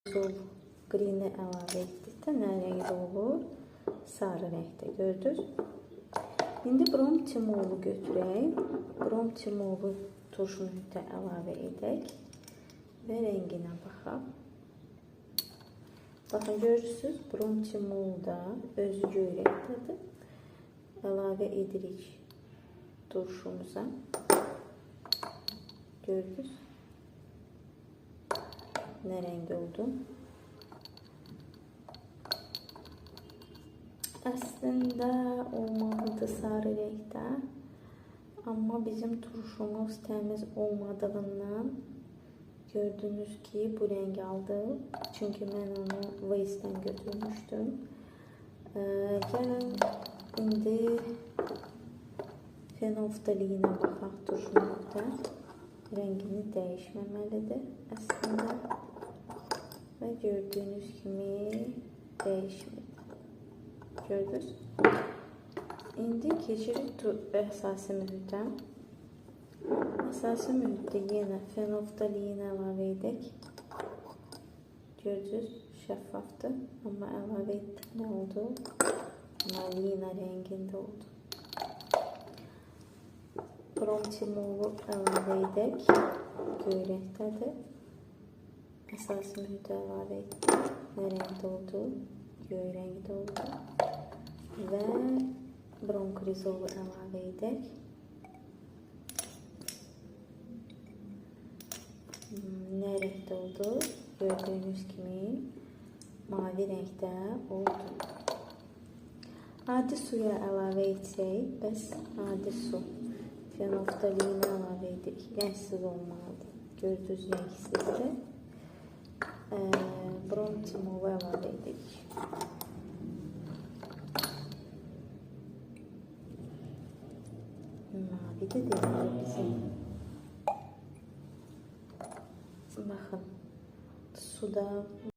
Green'i əlavə etdikdə nə rəngdə olur? Sarı rəngdə, gördünüz. İndi brom timovu götürək. Brom timovu turş mühitə əlavə edək və rənginə baxaq. Baxın, görürsünüz, brom timovu da özü göy rəngdədir. Əlavə edirik turşumuza. Gördünüz. Nə rəng oldu? Əslində olmalıdır sarı rəngdə. Amma bizim turşumuz təmiz olmadığından gördünüz ki, bu rəng aldı. Çünki mən onu Waze-dən götürmüşdüm. Gəlin indi fenolftalinə baxaq turşumuzda. Rəngini dəyişməməlidir əslində. Və gördüyünüz kimi dəyişmir. Gördünüz. İndi keçirik əsası mühitə. Əsası mühitdə yenə fenolftalin əlavə edək. Gördünüz, şəffafdır. Amma əlavə etdik, nə oldu? Malina rəngində oldu. Brom timovu əlavə edək. Göy rəngdədir. Əsası mühitə əlavə etdik. Nə rəngdə oldu? Göy rəngdə oldu. Və brom krizolu əlavə edək. Nə rəngdə oldu? Gördüyünüz kimi mavi rəngdə oldu. Adi suya əlavə etsək, bəs adi su. Fenolftalini əlavə edirik. Rəngsiz olmalıdır. Gördüyünüz rəngsizdir. Brom timovu əlavə edirik. Mavidir deməli bizim. Baxın, suda